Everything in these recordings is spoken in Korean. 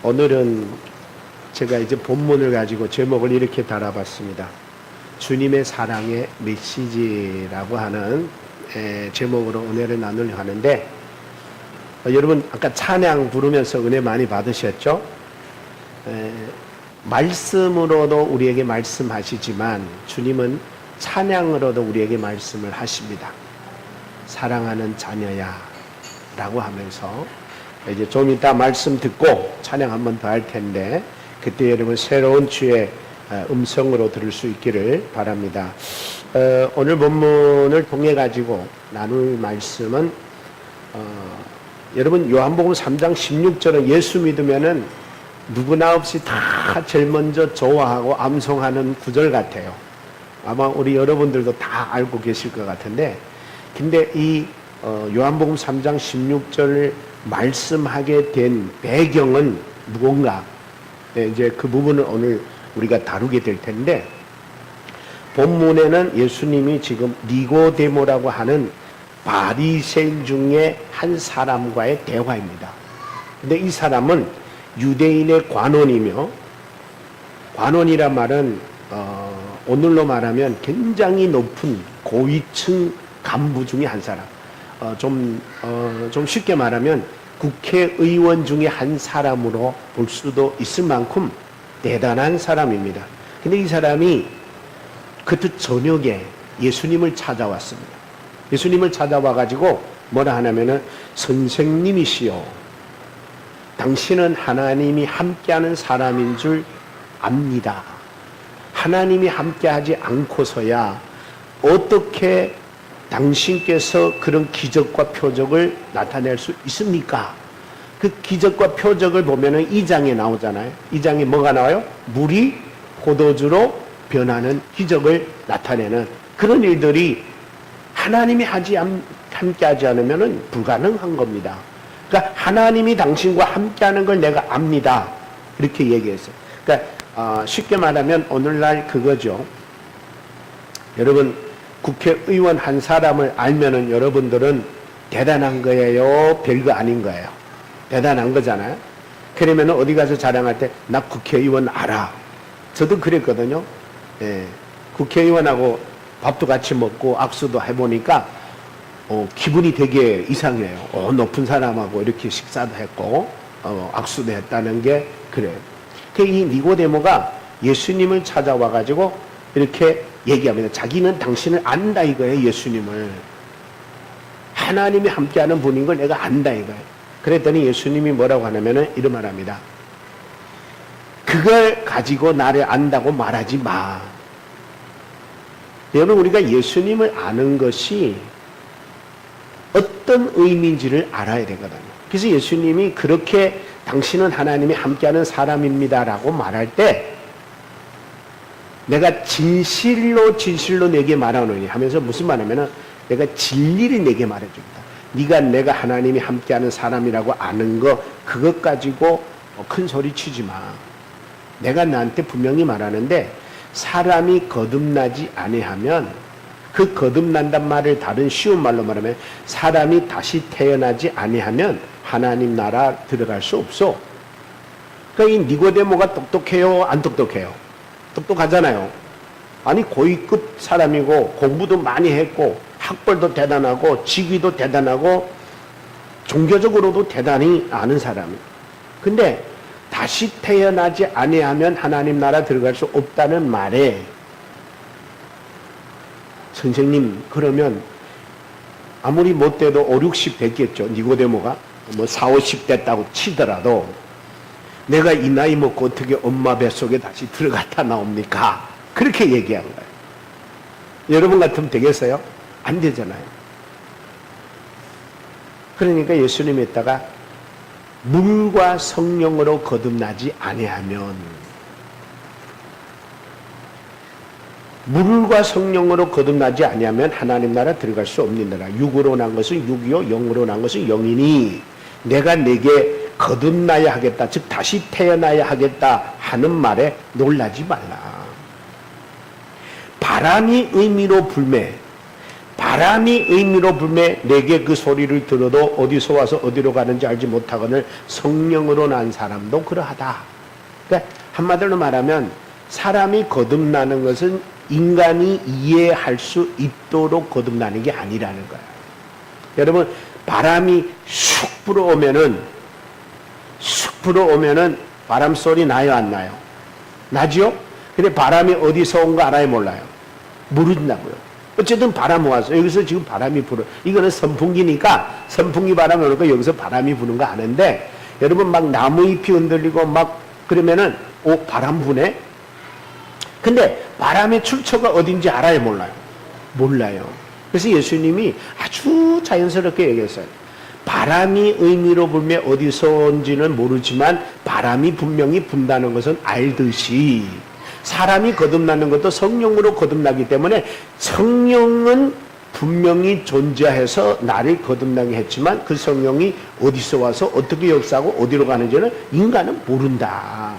오늘은 제가 이제 본문을 가지고 제목을 이렇게 달아봤습니다. 주님의 사랑의 메시지라고 하는 제목으로 은혜를 나누려고 하는데, 여러분 아까 찬양 부르면서 은혜 많이 받으셨죠? 말씀으로도 우리에게 말씀하시지만 주님은 찬양으로도 우리에게 말씀을 하십니다. 사랑하는 자녀야 라고 하면서 이제 좀 이따 말씀 듣고 찬양 한 번 더 할 텐데, 그때 여러분 새로운 주의 음성으로 들을 수 있기를 바랍니다. 오늘 본문을 통해 가지고 나눌 말씀은 여러분 요한복음 3장 16절은 예수 믿으면은 누구나 없이 다 제일 먼저 좋아하고 암송하는 구절 같아요. 아마 우리 여러분들도 다 알고 계실 것 같은데, 근데 이 요한복음 3장 16절을 말씀하게 된 배경은 무언가, 이제 그 부분을 오늘 우리가 다루게 될 텐데, 본문에는 예수님이 지금 니고데모라고 하는 바리새인 중에 한 사람과의 대화입니다. 근데 이 사람은 유대인의 관원이며, 관원이란 말은 오늘로 말하면 굉장히 높은 고위층 간부 중에 한 사람, 좀 쉽게 말하면 국회의원 중에 한 사람으로 볼 수도 있을 만큼 대단한 사람입니다. 근데 이 사람이 그때 저녁에 예수님을 찾아왔습니다. 예수님을 찾아와가지고 뭐라 하냐면은, 선생님이시여, 당신은 하나님이 함께하는 사람인 줄 압니다. 하나님이 함께하지 않고서야 어떻게 당신께서 그런 기적과 표적을 나타낼 수 있습니까? 그 기적과 표적을 보면은 2장에 나오잖아요. 2장에 뭐가 나와요? 물이 포도주로 변하는 기적을 나타내는 그런 일들이 하나님이 함께하지 않으면은 불가능한 겁니다. 그러니까 하나님이 당신과 함께하는 걸 내가 압니다. 이렇게 얘기했어요. 그러니까 쉽게 말하면 오늘날 그거죠. 여러분, 국회의원 한 사람을 알면은 여러분들은 대단한 거예요? 별거 아닌 거예요? 대단한 거잖아요. 그러면 어디 가서 자랑할 때 나 국회의원 알아. 저도 그랬거든요. 국회의원하고 밥도 같이 먹고 악수도 해보니까 기분이 되게 이상해요. 높은 사람하고 이렇게 식사도 했고 악수도 했다는 게 그래요. 이 니고데모가 예수님을 찾아와가지고 이렇게 얘기합니다. 자기는 당신을 안다 이거예요. 예수님을. 하나님이 함께하는 분인 걸 내가 안다 이거예요. 그랬더니 예수님이 뭐라고 하냐면은 이런 말 합니다. 그걸 가지고 나를 안다고 말하지 마. 여러분, 우리가 예수님을 아는 것이 어떤 의미인지를 알아야 되거든요. 그래서 예수님이 그렇게 당신은 하나님이 함께하는 사람입니다 라고 말할 때, 내가 진실로 내게 말하노니 하면서 무슨 말하면은, 내가 진리를 내게 말해줍니다. 네가 내가 하나님이 함께하는 사람이라고 아는 거, 그것 가지고 큰 소리 치지 마. 내가 너한테 분명히 말하는데, 사람이 거듭나지 아니하면, 그 거듭난단 말을 다른 쉬운 말로 말하면, 사람이 다시 태어나지 아니하면 하나님 나라 들어갈 수 없어. 그러니까 이 니고데모가 똑똑해요? 안 똑똑해요? 똑똑하잖아요. 아니, 고위급 사람이고 공부도 많이 했고 학벌도 대단하고 직위도 대단하고 종교적으로도 대단히 아는 사람이에요. 근데 다시 태어나지 아니하면 하나님 나라 들어갈 수 없다는 말에, 선생님 그러면 아무리 못돼도 5, 60 됐겠죠. 니고데모가 뭐 4, 50 됐다고 치더라도 내가 이 나이 먹고 어떻게 엄마 뱃속에 다시 들어갔다 나옵니까? 그렇게 얘기한 거예요. 여러분 같으면 되겠어요? 안 되잖아요. 그러니까 예수님이 했다가 물과 성령으로 거듭나지 아니하면, 물과 성령으로 거듭나지 아니하면 하나님 나라 들어갈 수 없느니라. 육으로 난 것은 육이요 영으로 난 것은 영이니 내가 내게 거듭나야 하겠다, 즉 다시 태어나야 하겠다 하는 말에 놀라지 말라. 바람이 의미로 불매, 바람이 의미로 불매 내게 그 소리를 들어도 어디서 와서 어디로 가는지 알지 못하거늘 성령으로 난 사람도 그러하다. 그러니까 한마디로 말하면 사람이 거듭나는 것은 인간이 이해할 수 있도록 거듭나는 게 아니라는 거예요. 여러분, 바람이 슉 불어오면은 바람 소리 나요, 안 나요? 나지요? 근데 바람이 어디서 온 거 알아요, 몰라요? 모른다고요. 어쨌든 바람 와서 여기서 지금 바람이 불어. 이거는 선풍기니까 선풍기 바람이 오니까 여기서 바람이 부는 거 아는데, 여러분 막 나무 잎이 흔들리고 막 그러면은 바람 부네? 근데 바람의 출처가 어딘지 알아요, 몰라요? 몰라요. 그래서 예수님이 아주 자연스럽게 얘기했어요. 바람이 의미로 불며 어디서 온지는 모르지만 바람이 분명히 분다는 것은 알듯이 사람이 거듭나는 것도 성령으로 거듭나기 때문에 성령은 분명히 존재해서 나를 거듭나게 했지만 그 성령이 어디서 와서 어떻게 역사하고 어디로 가는지는 인간은 모른다.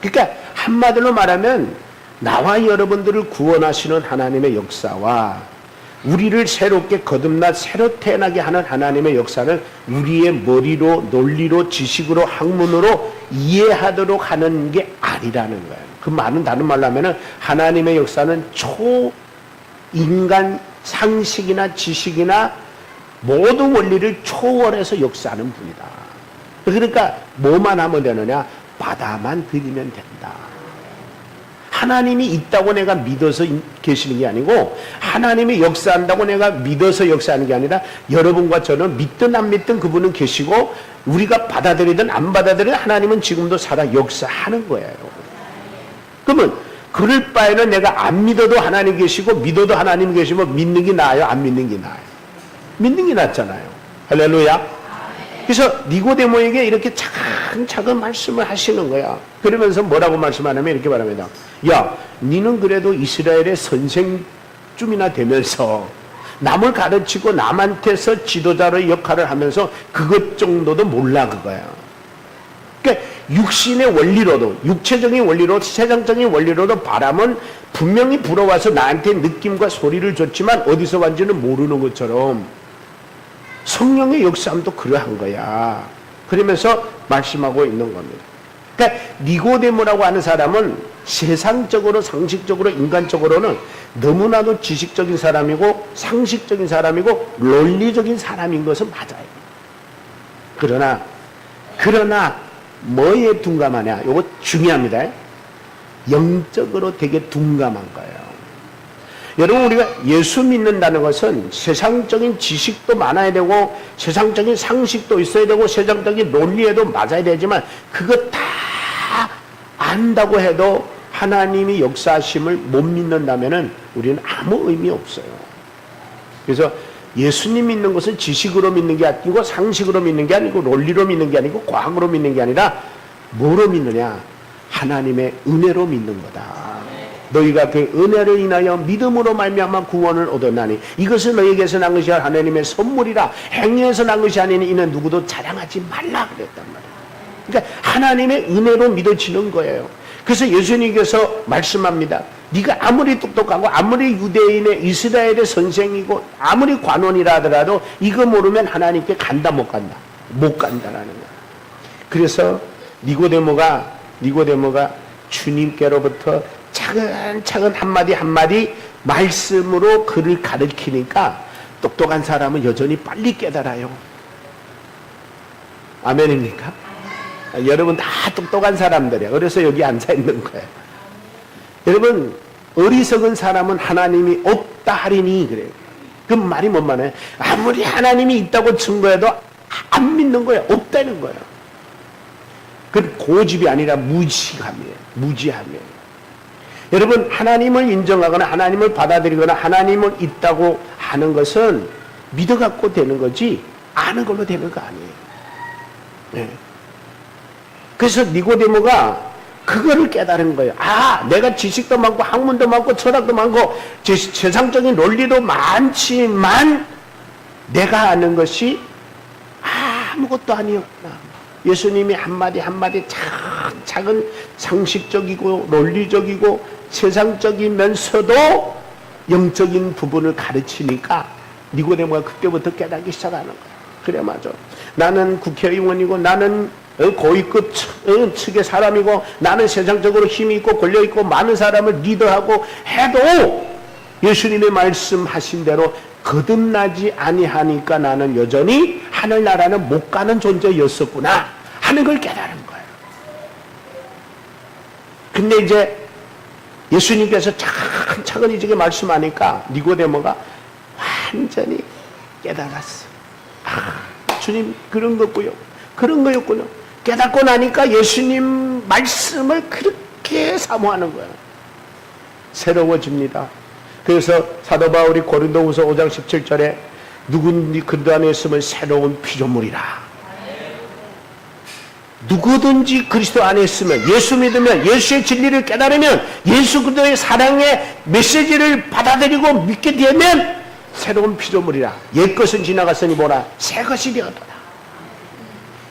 그러니까 한마디로 말하면 나와 여러분들을 구원하시는 하나님의 역사와 우리를 새롭게 거듭나 새로 태어나게 하는 하나님의 역사는 우리의 머리로 논리로 지식으로 학문으로 이해하도록 하는 게 아니라는 거예요. 그 말은 다른 말로 하면 하나님의 역사는 초인간 상식이나 지식이나 모든 원리를 초월해서 역사하는 분이다. 그러니까 뭐만 하면 되느냐? 받아만 들이면 된다. 하나님이 있다고 내가 믿어서 계시는 게 아니고 하나님이 역사한다고 내가 믿어서 역사하는 게 아니라 여러분과 저는 믿든 안 믿든 그분은 계시고 우리가 받아들이든 안 받아들이든 하나님은 지금도 살아 역사하는 거예요. 그러면 그럴 바에는 내가 안 믿어도 하나님 계시고 믿어도 하나님 계시면 믿는 게 나아요? 안 믿는 게 나아요? 믿는 게 낫잖아요. 할렐루야. 그래서 니고데모에게 이렇게 차근차근 말씀을 하시는 거야. 그러면서 뭐라고 말씀하냐면 이렇게 말합니다. 야, 니는 그래도 이스라엘의 선생쯤이나 되면서 남을 가르치고 남한테서 지도자의 역할을 하면서 그것 정도도 몰라 그거야. 그러니까 육신의 원리로도 육체적인 원리로 세상적인 원리로도 바람은 분명히 불어와서 나한테 느낌과 소리를 줬지만 어디서 왔는지는 모르는 것처럼 성령의 역사함도 그러한 거야. 그러면서 말씀하고 있는 겁니다. 그러니까 니고데모라고 하는 사람은 세상적으로 상식적으로 인간적으로는 너무나도 지식적인 사람이고 상식적인 사람이고 논리적인 사람인 것은 맞아요. 그러나 뭐에 둔감하냐? 이거 중요합니다. 영적으로 되게 둔감한 거예요. 여러분, 우리가 예수 믿는다는 것은 세상적인 지식도 많아야 되고 세상적인 상식도 있어야 되고 세상적인 논리에도 맞아야 되지만 그거 다 안다고 해도 하나님이 역사하심을 못 믿는다면 우리는 아무 의미 없어요. 그래서 예수님 믿는 것은 지식으로 믿는 게 아니고 상식으로 믿는 게 아니고 논리로 믿는 게 아니고 과학으로 믿는 게 아니라 뭐로 믿느냐? 하나님의 은혜로 믿는 거다. 너희가 그 은혜를 인하여 믿음으로 말미암아 구원을 얻었나니 이것은 너희에게서 난 것이 하나님의 선물이라 행위에서 난 것이 아니니 이는 누구도 자랑하지 말라 그랬단 말이에요. 그러니까 하나님의 은혜로 믿어지는 거예요. 그래서 예수님께서 말씀합니다. 네가 아무리 똑똑하고 아무리 유대인의 이스라엘의 선생이고 아무리 관원이라 하더라도 이거 모르면 하나님께 간다 못 간다? 못 간다라는 거예요. 그래서 니고데모가 주님께로부터 차근차근 한마디 한마디 말씀으로 그를 가르치니까 똑똑한 사람은 여전히 빨리 깨달아요. 아멘입니까? 여러분 다 똑똑한 사람들이에요. 그래서 여기 앉아 있는 거예요. 여러분, 어리석은 사람은 하나님이 없다 하리니 그래요. 그 말이 뭔 말이에요? 아무리 하나님이 있다고 증거해도 안 믿는 거예요. 없다는 거예요. 그건 고집이 아니라 무지함이에요. 무지함이에요. 여러분, 하나님을 인정하거나 하나님을 받아들이거나 하나님을 있다고 하는 것은 믿어갖고 되는 거지 아는 걸로 되는 거 아니에요. 네. 그래서 니고데모가 그거를 깨달은 거예요. 아, 내가 지식도 많고 학문도 많고 철학도 많고 세상적인 논리도 많지만 내가 아는 것이 아무것도 아니었구나. 예수님이 한마디 한마디 차근 상식적이고 논리적이고 세상적이면서도 영적인 부분을 가르치니까 니고데모가 그때부터 깨닫기 시작하는 거야. 그래, 맞아. 나는 국회의원이고 나는 고위급 측의 사람이고 나는 세상적으로 힘이 있고 권력 있고 많은 사람을 리더하고 해도 예수님의 말씀하신 대로 거듭나지 아니하니까 나는 여전히 하늘나라는 못 가는 존재였었구나 하는 걸 깨달은 거예요. 근데 이제 예수님께서 차근차근 이제 말씀하니까 니고데모가 완전히 깨달았어. 주님 그런 거고요. 그런 거였군요. 깨닫고 나니까 예수님 말씀을 그렇게 사모하는 거예요. 새로워집니다. 그래서 사도 바울이 고린도후서 5장 17절에 누구든지 그리스도 안에 있으면 새로운 피조물이라. 누구든지 그리스도 안에 있으면, 예수 믿으면, 예수의 진리를 깨달으면, 예수 그리스도의 사랑의 메시지를 받아들이고 믿게 되면 새로운 피조물이라. 옛것은 지나갔으니 보라 새 것이 되었도다.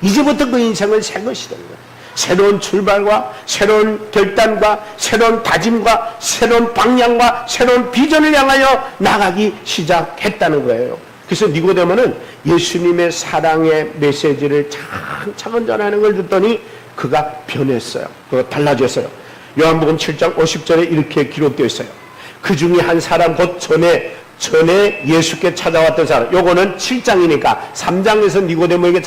이제부터 그 인생은 새 것이 된 거예요. 새로운 출발과 새로운 결단과 새로운 다짐과 새로운 방향과 새로운 비전을 향하여 나가기 시작했다는 거예요. 그래서 니고데모는 예수님의 사랑의 메시지를 차근차근 전하는 걸 듣더니 그가 변했어요. 그가 달라졌어요. 요한복음 7장 50절에 이렇게 기록되어 있어요. 그 중에 한 사람 곧 전에 예수께 찾아왔던 사람. 요거는 7장이니까 3장에서 니고데모에게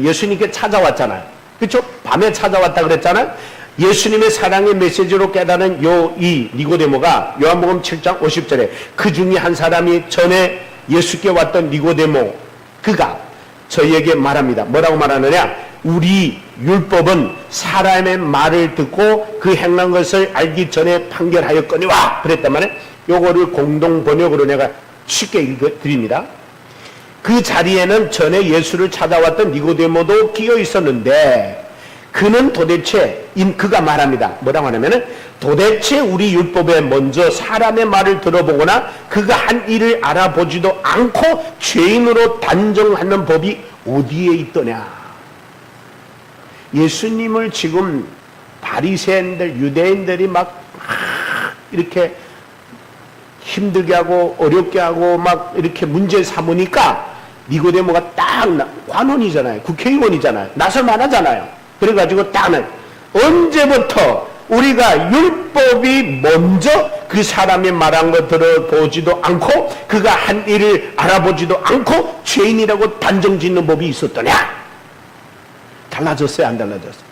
예수님께 찾아왔잖아요. 그렇죠? 밤에 찾아왔다 그랬잖아요. 예수님의 사랑의 메시지로 깨달은 이 니고데모가 요한복음 7장 50절에 그 중에 한 사람이 전에 예수께 왔던 니고데모, 그가 저희에게 말합니다. 뭐라고 말하느냐? 우리 율법은 사람의 말을 듣고 그 행한 것을 알기 전에 판결하였거니와 그랬단 말이에요. 요거를 공동 번역으로 내가 쉽게 읽어드립니다. 그 자리에는 전에 예수를 찾아왔던 니고데모도 끼어 있었는데 그는 도대체 그가 말합니다. 뭐라고 하냐면은 도대체 우리 율법에 먼저 사람의 말을 들어보거나 그가 한 일을 알아보지도 않고 죄인으로 단정하는 법이 어디에 있더냐. 예수님을 지금 바리새인들 유대인들이 막 이렇게 힘들게 하고 어렵게 하고 막 이렇게 문제 삼으니까 니고데모가 딱 관원이잖아요. 국회의원이잖아요. 나설만 하잖아요. 그래가지고 딱은 언제부터 우리가 율법이 먼저 그 사람이 말한 거 들어보지도 않고 그가 한 일을 알아보지도 않고 죄인이라고 단정짓는 법이 있었더냐? 달라졌어요? 안 달라졌어요?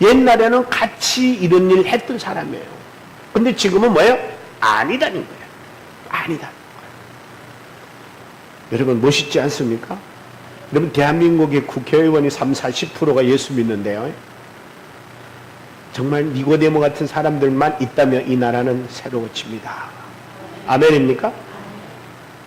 옛날에는 같이 이런 일 했던 사람이에요. 근데 지금은 뭐예요? 아니다는 거예요. 아니다. 여러분 멋있지 않습니까? 여러분 대한민국의 국회의원이 30-40%가 예수 믿는데요. 정말 니고데모 같은 사람들만 있다면 이 나라는 새로워집니다. 아멘입니까?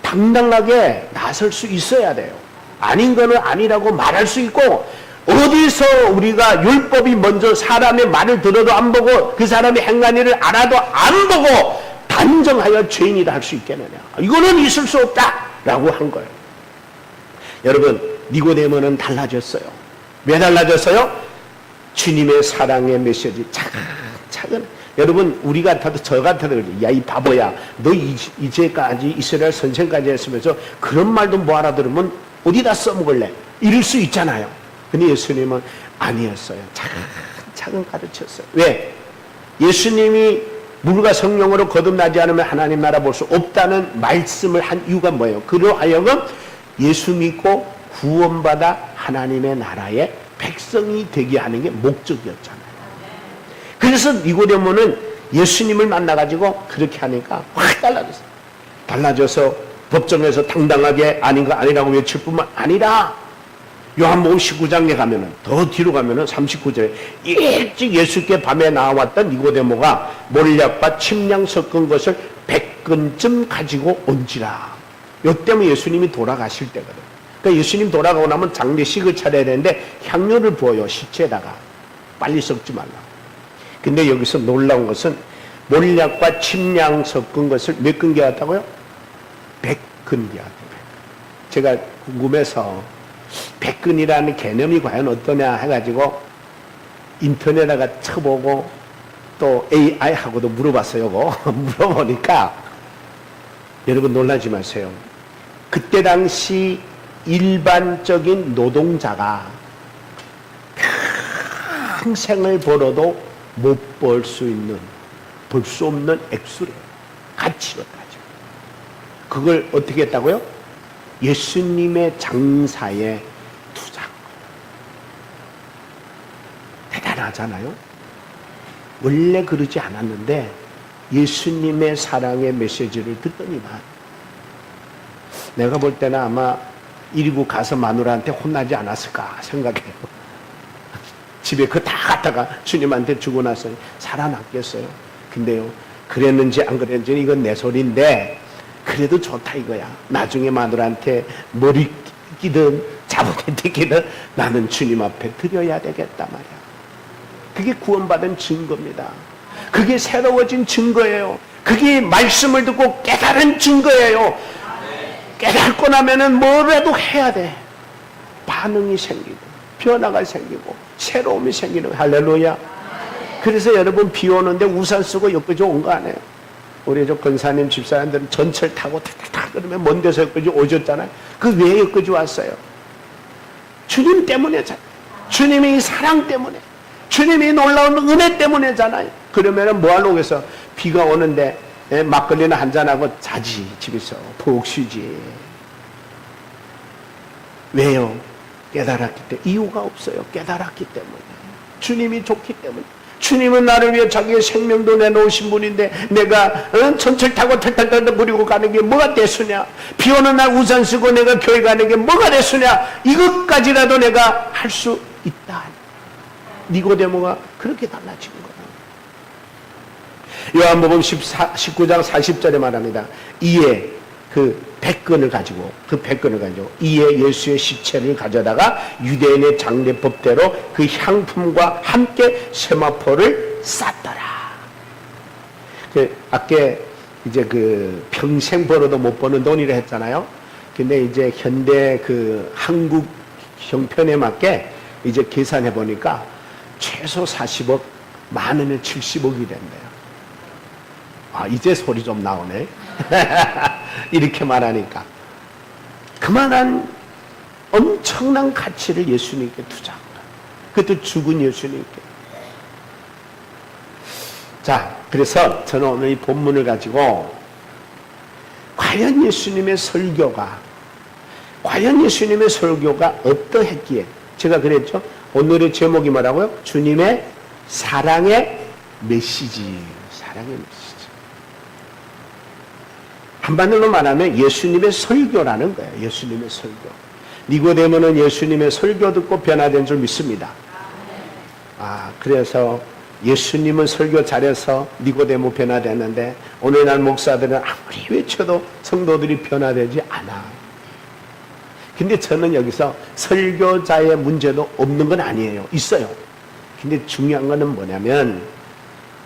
당당하게 나설 수 있어야 돼요. 아닌 거는 아니라고 말할 수 있고 어디서 우리가 율법이 먼저 사람의 말을 들어도 안 보고 그 사람의 행한 일을 알아도 안 보고 단정하여 죄인이다 할 수 있겠느냐. 이거는 있을 수 없다라고 한 거예요. 여러분 니고데모는 달라졌어요. 왜 달라졌어요? 주님의 사랑의 메시지 차근차근. 여러분 우리 같아도 저 같아도 그러죠. 야 이 바보야 너 이제까지 이스라엘 선생까지 했으면서 그런 말도 뭐 알아들으면 어디다 써먹을래 이럴 수 있잖아요. 근데 예수님은 아니었어요. 차근차근 가르쳤어요. 왜? 예수님이 물과 성령으로 거듭나지 않으면 하나님 나라 볼 수 없다는 말씀을 한 이유가 뭐예요? 그로 하여금 예수 믿고 구원받아 하나님의 나라의 백성이 되게 하는 게 목적이었잖아요. 그래서 니고데모는 예수님을 만나가지고 그렇게 하니까 확 달라졌어요. 달라져서 법정에서 당당하게 아닌 거 아니라고 외칠 뿐만 아니라 요한복음 19장에 가면은 더 뒤로 가면은 39절에 일찍 예수께 밤에 나왔던 니고데모가 몰약과 침량 섞은 것을 100근쯤 가지고 온지라. 요때면 예수님이 돌아가실 때거든. 그러니까 예수님 돌아가고 나면 장례식을 차려야 되는데 향료를 부어요. 시체에다가. 빨리 썩지 말라. 근데 여기서 놀라운 것은 몰약과 침량 섞은 것을 몇 근기 왔다고요? 100근기 왔다고요. 제가 궁금해서 100근이라는 개념이 과연 어떠냐 해가지고 인터넷에다가 쳐보고 또 AI하고도 물어봤어요. 요거 물어보니까 여러분 놀라지 마세요. 그때 당시 일반적인 노동자가 평생을 벌어도 못 벌 수 있는, 벌 수 없는 액수래요. 가치를 가지고. 그걸 어떻게 했다고요? 예수님의 장사에 투자한 거예요. 대단하잖아요? 원래 그러지 않았는데 예수님의 사랑의 메시지를 듣더니만 내가 볼 때는 아마 이리고 가서 마누라한테 혼나지 않았을까 생각해요. 집에 그거 다 갖다가 주님한테 주고 나서 살아났겠어요. 근데요, 그랬는지 안 그랬는지 이건 내 소리인데 그래도 좋다 이거야. 나중에 마누라한테 머리 끼든 자부대 끼든 나는 주님 앞에 드려야 되겠다 말이야. 그게 구원받은 증거입니다. 그게 새로워진 증거예요. 그게 말씀을 듣고 깨달은 증거예요. 깨닫고 나면은 뭐라도 해야 돼. 반응이 생기고 변화가 생기고 새로움이 생기는 거예요. 할렐루야. 그래서 여러분 비 오는데 우산 쓰고 여기까지 온 거 아니에요? 우리 저 권사님 집사람들은 전철 타고 탁탁탁 그러면 먼 데서 여기까지 오셨잖아요. 그 왜 여기까지 왔어요? 주님 때문에잖아요. 주님의 사랑 때문에, 주님의 놀라운 은혜 때문에잖아요. 그러면은 뭐하러 오겠어? 비가 오는데 막걸리나 한잔하고 자지. 집에서 푹 쉬지. 왜요? 깨달았기 때문에. 이유가 없어요. 깨달았기 때문에. 주님이 좋기 때문에. 주님은 나를 위해 자기의 생명도 내놓으신 분인데 내가 전철 타고 탈탈탈 그리고 가는 게 뭐가 대수냐? 비 오는 날 우산 쓰고 내가 교회 가는 게 뭐가 대수냐? 이것까지라도 내가 할 수 있다. 니고데모가 그렇게 달라진 거예요. 요한복음 19장 40절에 말합니다. 이에 그 백건을 가지고 이에 예수의 시체를 가져다가 유대인의 장례법대로 그 향품과 함께 세마포를 쌌더라. 아까 이제 그 평생 벌어도 못 버는 돈이라 했잖아요. 근데 이제 현대 그 한국 형편에 맞게 이제 계산해 보니까 최소 40억, 많으면 70억이 된대요. 아, 이제 소리 좀 나오네. 이렇게 말하니까. 그만한 엄청난 가치를 예수님께 투자한 거야. 그것도 죽은 예수님께. 자, 그래서 저는 오늘 이 본문을 가지고 과연 예수님의 설교가 어떠했기에, 제가 그랬죠? 오늘의 제목이 뭐라고요? 주님의 사랑의 메시지. 사랑의 메시지. 한마디로 말하면 예수님의 설교라는 거예요. 예수님의 설교. 니고데모는 예수님의 설교 듣고 변화된 줄 믿습니다. 그래서 예수님은 설교 잘해서 니고데모 변화됐는데 오늘날 목사들은 아무리 외쳐도 성도들이 변화되지 않아. 근데 저는 여기서 설교자의 문제도 없는 건 아니에요. 있어요. 근데 중요한 거는 뭐냐면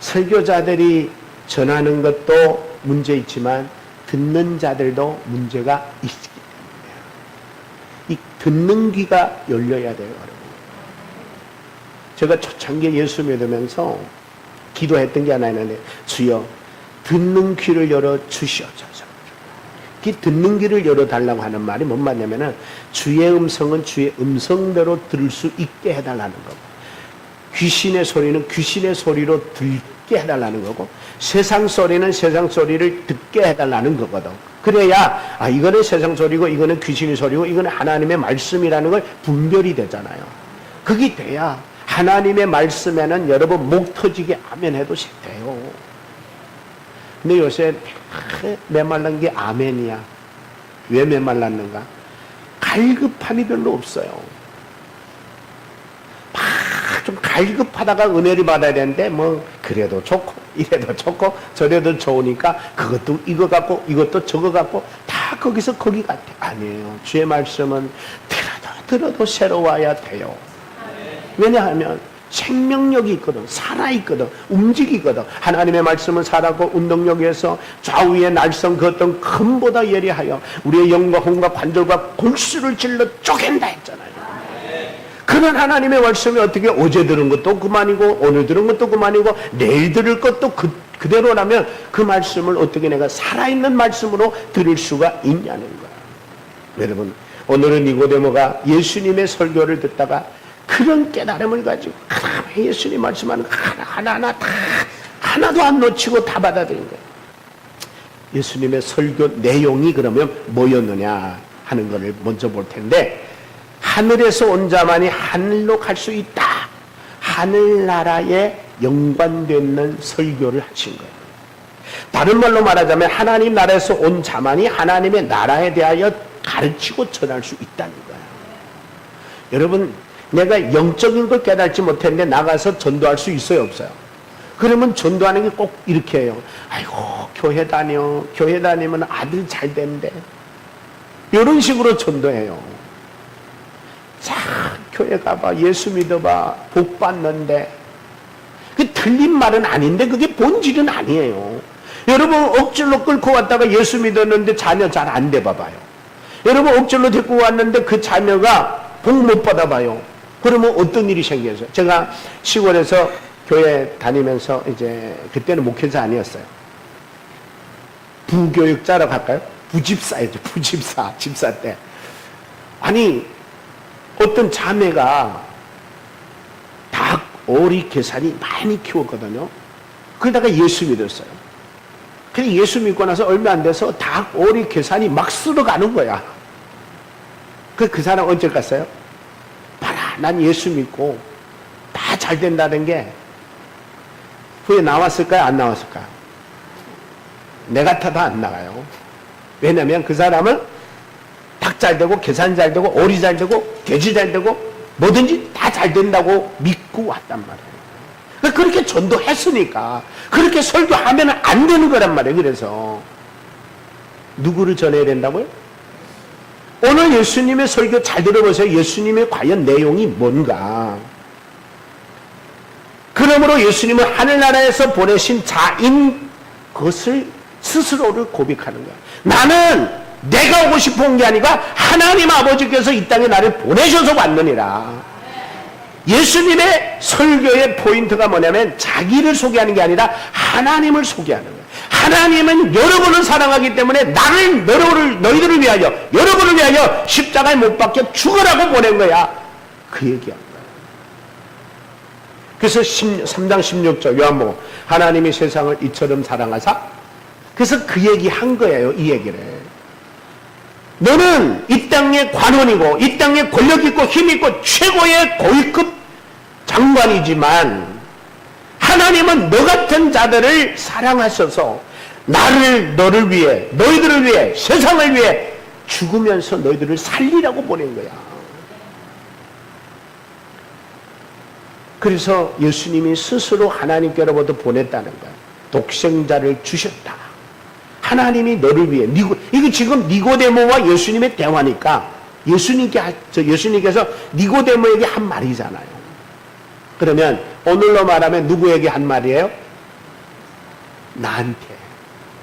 설교자들이 전하는 것도 문제 있지만 듣는 자들도 문제가 있기 때문이에요. 이 듣는 귀가 열려야 돼요, 여러분. 제가 초창기에 예수 믿으면서 기도했던 게 하나 있는데, 주여 듣는 귀를 열어 주시옵소서. 이 듣는 귀를 열어달라고 하는 말이 뭔 말이냐면은 주의 음성은 주의 음성대로 들을 수 있게 해달라는 거고, 귀신의 소리는 귀신의 소리로 듣게 해달라는 거고, 세상 소리는 세상 소리를 듣게 해달라는 거거든. 그래야 이거는 세상 소리고 이거는 귀신의 소리고 이거는 하나님의 말씀이라는 걸 분별이 되잖아요. 그게 돼야 하나님의 말씀에는 여러분 목 터지게 아멘 해도 돼요. 근데 요새 메말른 게 아멘이야. 왜 메말랐는가? 갈급함이 별로 없어요. 좀 갈급하다가 은혜를 받아야 되는데 뭐 그래도 좋고 이래도 좋고 저래도 좋으니까 그것도 이거 같고 이것도 저거 같고 다 거기서 거기 같아. 아니에요. 주의 말씀은 들어도 새로워야 돼요. 왜냐하면 생명력이 있거든, 살아있거든, 움직이거든. 하나님의 말씀은 살아고 운동력에서 좌우의 날성 그 어떤 금보다 예리하여 우리의 영과 혼과 관절과 골수를 찔러 쪼갠다 했잖아요. 그런 하나님의 말씀이 어떻게 어제 들은 것도 그만이고 오늘 들은 것도 그만이고 내일 들을 것도 그대로라면 그 말씀을 어떻게 내가 살아있는 말씀으로 들을 수가 있냐는 거야. 여러분, 오늘은 니고데모가 예수님의 설교를 듣다가 그런 깨달음을 가지고 예수님 말씀하는 거 하나하나 다 하나도 안 놓치고 다 받아들인 거예요. 예수님의 설교 내용이 그러면 뭐였느냐 하는 것을 먼저 볼 텐데, 하늘에서 온 자만이 하늘로 갈 수 있다. 하늘나라에 연관되는 설교를 하신 거예요. 다른 말로 말하자면 하나님 나라에서 온 자만이 하나님의 나라에 대하여 가르치고 전할 수 있다는 거예요. 여러분, 내가 영적인 걸 깨닫지 못했는데 나가서 전도할 수 있어요, 없어요? 그러면 전도하는 게 꼭 이렇게 해요. 아이고, 교회 다녀. 교회 다니면 아들 잘 된대. 이런 식으로 전도해요. 자, 교회 가봐. 예수 믿어봐. 복 받는데. 그 틀린 말은 아닌데 그게 본질은 아니에요. 여러분, 억지로 끌고 왔다가 예수 믿었는데 자녀 잘 안 돼 봐봐요. 여러분, 억지로 데리고 왔는데 그 자녀가 복 못 받아봐요. 그러면 어떤 일이 생겨서? 제가 시골에서 교회 다니면서 이제 그때는 목회자 아니었어요. 부교육자라고 할까요? 부집사였죠. 부집사, 집사 때. 아니, 어떤 자매가 닭, 오리, 계산이 많이 키웠거든요. 그러다가 예수 믿었어요. 근데 예수 믿고 나서 얼마 안 돼서 닭, 오리, 계산이 막 쓸어가는 거야. 그 사람 언제 갔어요? 봐라, 난 예수 믿고 다 잘 된다는 게 후에 나왔을까요? 안 나왔을까요? 내 같아도 안 나가요. 왜냐면 그 사람은 닭 잘 되고 계산 잘 되고 오리 잘 되고 돼지 잘 되고 뭐든지 다 잘 된다고 믿고 왔단 말이에요. 그렇게 전도했으니까 그렇게 설교하면 안 되는 거란 말이에요. 그래서 누구를 전해야 된다고요? 오늘 예수님의 설교 잘 들어보세요. 예수님의 과연 내용이 뭔가. 그러므로 예수님은 하늘나라에서 보내신 자인 것을 스스로를 고백하는 거야. 나는 내가 오고 싶어 온 게 아니라 하나님 아버지께서 이 땅에 나를 보내셔서 왔느니라. 예수님의 설교의 포인트가 뭐냐면 자기를 소개하는 게 아니라 하나님을 소개하는 거예요. 하나님은 여러분을 사랑하기 때문에 나를 너희들을 위하여 여러분을 위하여 십자가에 못 박혀 죽으라고 보낸 거야. 그 얘기야. 그래서 3장 16절 요한복음, 하나님이 세상을 이처럼 사랑하사, 그래서 그 얘기 한 거예요. 이 얘기를. 너는 이 땅의 관원이고 이 땅에 권력 있고 힘 있고 최고의 고위급 장관이지만 하나님은 너 같은 자들을 사랑하셔서 너를 위해, 너희들을 위해, 세상을 위해 죽으면서 너희들을 살리라고 보낸 거야. 그래서 예수님이 스스로 하나님께로부터 보냈다는 거야. 독생자를 주셨다. 하나님이 너를 위해. 이게 지금 니고데모와 예수님의 대화니까 예수님께서 니고데모에게 한 말이잖아요. 그러면 오늘로 말하면 누구에게 한 말이에요? 나한테.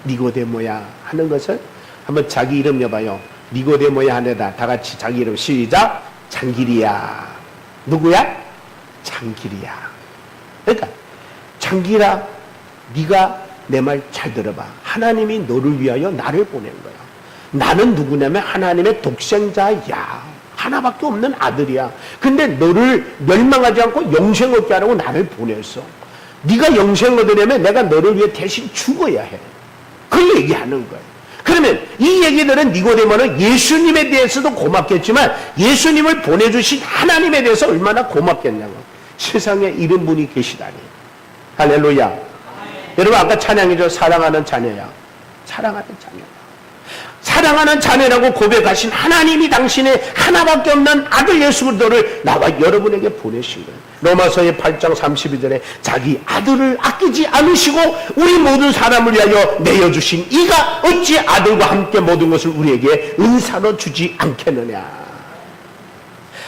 니고데모야 하는 것을 한번 자기 이름 여봐요. 니고데모야 하네다. 다 같이 자기 이름 시작. 장길이야. 누구야? 장길이야. 그러니까 장길아, 네가 내 말 잘 들어봐. 하나님이 너를 위하여 나를 보낸 거야. 나는 누구냐면 하나님의 독생자야. 하나밖에 없는 아들이야. 근데 너를 멸망하지 않고 영생 얻게 하라고 나를 보냈어. 네가 영생 얻으려면 내가 너를 위해 대신 죽어야 해. 그 얘기하는 거예요. 그러면 이 얘기들은 니고데모는 예수님에 대해서도 고맙겠지만 예수님을 보내주신 하나님에 대해서 얼마나 고맙겠냐고. 세상에 이런 분이 계시다니. 할렐루야. 여러분, 아까 찬양이죠. 사랑하는 자녀야. 사랑하는 자녀. 사랑하는 자녀라고 고백하신 하나님이 당신의 하나밖에 없는 아들 예수 그리스도를 나와 여러분에게 보내신 거예요. 로마서의 8장 32절에 자기 아들을 아끼지 않으시고 우리 모든 사람을 위하여 내어주신 이가 어찌 아들과 함께 모든 것을 우리에게 은사로 주지 않겠느냐.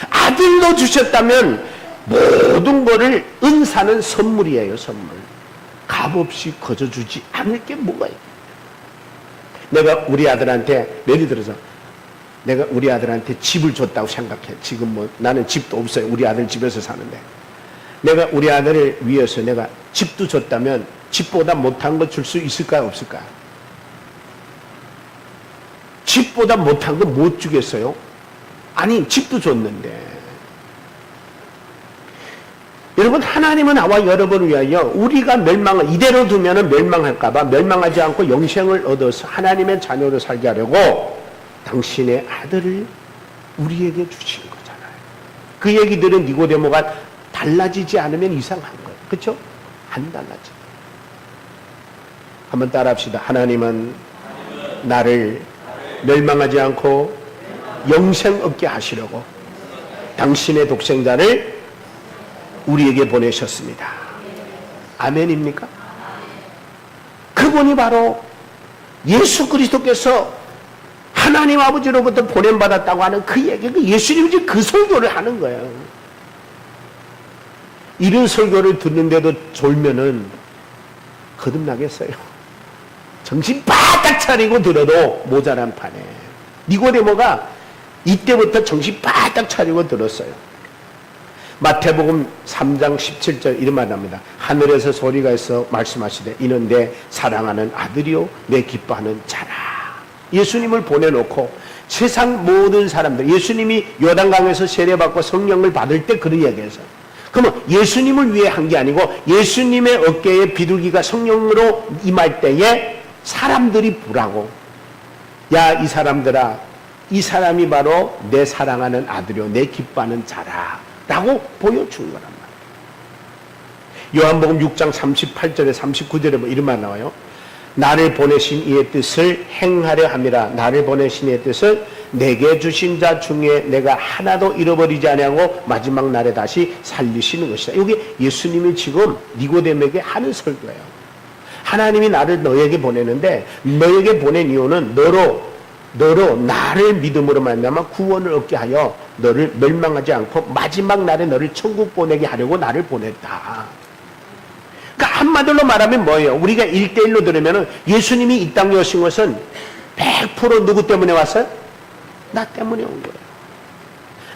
아들로 주셨다면 모든 것을, 은사는 선물이에요. 선물. 값없이 거저주지 않을 게 뭐가 있어요. 내가 우리 아들한테, 예를 들어서 내가 우리 아들한테 집을 줬다고 생각해. 지금 뭐 나는 집도 없어요. 우리 아들 집에서 사는데 내가 우리 아들을 위해서 내가 집도 줬다면 집보다 못한 거 줄 수 있을까요? 없을까요? 집보다 못한 거 못 주겠어요? 아니, 집도 줬는데. 여러분, 하나님은 나와 여러분을 위하여 우리가 이대로 두면 멸망할까봐 멸망하지 않고 영생을 얻어서 하나님의 자녀로 살게 하려고 당신의 아들을 우리에게 주신 거잖아요. 그 얘기들은 니고데모가 달라지지 않으면 이상한 거예요. 그렇죠? 안 달라져. 한번 따라합시다. 하나님은 나를 멸망하지 않고 영생 얻게 하시려고 당신의 독생자를 우리에게 보내셨습니다. 아멘입니까? 그분이 바로 예수 그리스도께서 하나님 아버지로부터 보냄받았다고 하는 그 얘기, 예수님이 그 설교를 하는 거예요. 이런 설교를 듣는데도 졸면은 거듭나겠어요. 정신 바짝 차리고 들어도 모자란 판에. 니고데모가 이때부터 정신 바짝 차리고 들었어요. 마태복음 3장 17절 이런 말 합니다. 하늘에서 소리가 있어 말씀하시되 이는 내 사랑하는 아들이요 내 기뻐하는 자라. 예수님을 보내놓고 세상 모든 사람들, 예수님이 요단강에서 세례받고 성령을 받을 때 그런 이야기했어요. 그러면 예수님을 위해 한 게 아니고 예수님의 어깨에 비둘기가 성령으로 임할 때에 사람들이 보라고, 야 이 사람들아, 이 사람이 바로 내 사랑하는 아들이요 내 기뻐하는 자라 라고 보여준 거란 말이에요. 요한복음 6장 38절에 39절에 뭐 이런 말 나와요. 나를 보내신 이의 뜻을 행하려 함이라. 나를 보내신 이의 뜻을 내게 주신 자 중에 내가 하나도 잃어버리지 아니하고 마지막 날에 다시 살리시는 것이다. 이게 예수님이 지금 니고데모에게 하는 설교예요. 하나님이 나를 너에게 보내는데 너에게 보낸 이유는 너로 나를 믿음으로 말미암아 구원을 얻게 하여 너를 멸망하지 않고 마지막 날에 너를 천국 보내게 하려고 나를 보냈다. 그러니까 한마디로 말하면 뭐예요? 우리가 1대1로 들으면 예수님이 이 땅에 오신 것은 100% 누구 때문에 왔어요? 나 때문에 온 거예요.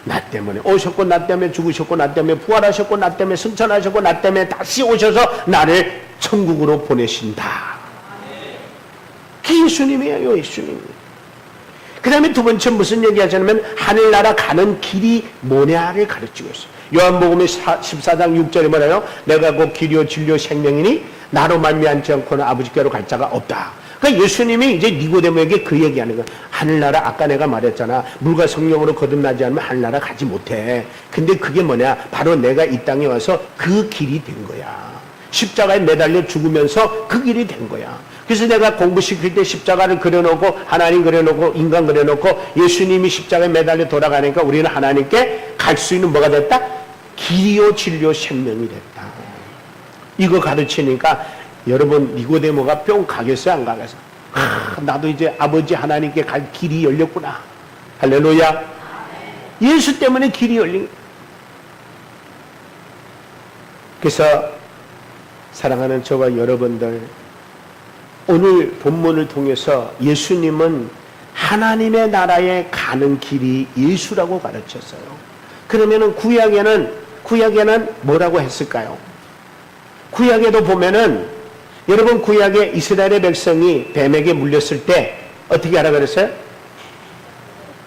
나 때문에 오셨고 나 때문에 죽으셨고 나 때문에 부활하셨고 나 때문에 승천하셨고 나 때문에 다시 오셔서 나를 천국으로 보내신다. 그게 예수님이에요. 예수님. 그 다음에 두 번째 무슨 얘기 하자면 하늘나라 가는 길이 뭐냐를 가르치고 있어요. 요한복음의 14장 6절에 뭐래요? 내가 곧 길이요 진리요 생명이니 나로 말미암지 않고는 아버지께로 갈 자가 없다. 그러니까 예수님이 이제 니고데모에게 그 얘기하는 거야. 하늘나라 아까 내가 말했잖아. 물과 성령으로 거듭나지 않으면 하늘나라 가지 못해. 근데 그게 뭐냐? 바로 내가 이 땅에 와서 그 길이 된 거야. 십자가에 매달려 죽으면서 그 길이 된 거야. 그래서 내가 공부시킬 때 십자가를 그려놓고 하나님 그려놓고 인간 그려놓고 예수님이 십자가에 매달려 돌아가니까 우리는 하나님께 갈 수 있는 뭐가 됐다? 길이요 진리요 생명이 됐다. 이거 가르치니까 여러분 니고데모가 뿅 가겠어요? 안 가겠어요? 나도 이제 아버지 하나님께 갈 길이 열렸구나. 할렐루야. 예수 때문에 길이 열린. 그래서 사랑하는 저와 여러분들, 오늘 본문을 통해서 예수님은 하나님의 나라에 가는 길이 예수라고 가르쳤어요. 그러면은 구약에는 뭐라고 했을까요? 구약에도 보면은 여러분 구약에 이스라엘의 백성이 뱀에게 물렸을 때 어떻게 하라 그랬어요?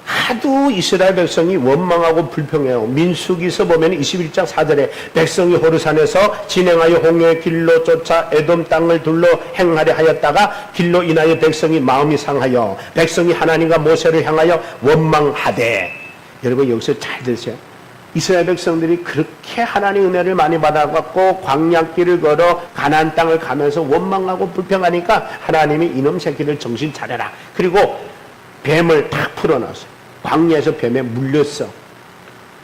하도 이스라엘 백성이 원망하고 불평해요. 민수기서 보면 21장 4절에 백성이 호르산에서 진행하여 홍해의 길로 쫓아 에돔 땅을 둘러 행하려 하였다가 길로 인하여 백성이 마음이 상하여 백성이 하나님과 모세를 향하여 원망하되. 여러분 여기서 잘 들으세요. 이스라엘 백성들이 그렇게 하나님의 은혜를 많이 받아갖고 광야길을 걸어 가나안 땅을 가면서 원망하고 불평하니까 하나님이 이놈 새끼들 정신 차려라. 그리고 뱀을 탁 풀어놨어요. 광야에서 뱀에 물렸어.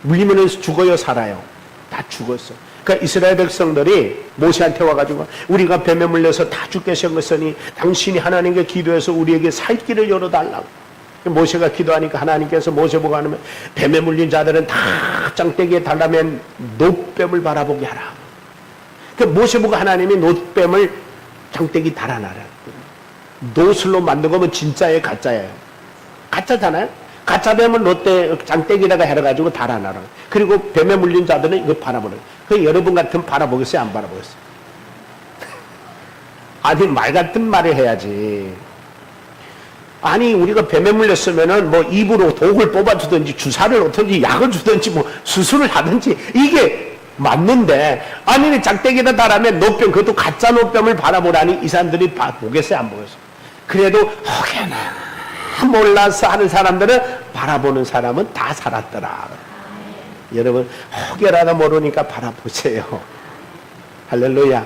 물리면 죽어요, 살아요? 다 죽었어. 그러니까 이스라엘 백성들이 모세한테 와가지고 우리가 뱀에 물려서 다 죽게 생겼으니 당신이 하나님께 기도해서 우리에게 살 길을 열어달라고. 모세가 기도하니까 하나님께서 모세 보고 하면 뱀에 물린 자들은 다 장대기에 달라면 놋뱀을 바라보게 하라. 그 모세 보고 하나님이 놋뱀을 장대기 달아놔라. 놋으로 만든 거면 진짜예요, 가짜예요? 가짜잖아요. 가짜 뱀을 롯데 장대기에다가 해가지고 달아놔라. 그리고 뱀에 물린 자들은 이거 바라보는. 그 여러분 같으면 바라보겠어요? 안 바라보겠어요? 아니, 말 같은 말을 해야지. 아니, 우리가 뱀에 물렸으면은 뭐 입으로 독을 뽑아주든지 주사를 놓든지 약을 주든지 뭐 수술을 하든지 이게 맞는데, 아니, 짝대기에다 달하면 노병, 그것도 가짜 노병을 바라보라니 이 사람들이 보겠어요, 안 보겠어요? 그래도 혹여나 몰라서 하는 사람들은 바라보는 사람은 다 살았더라. 여러분, 혹여라도 모르니까 바라보세요. 할렐루야.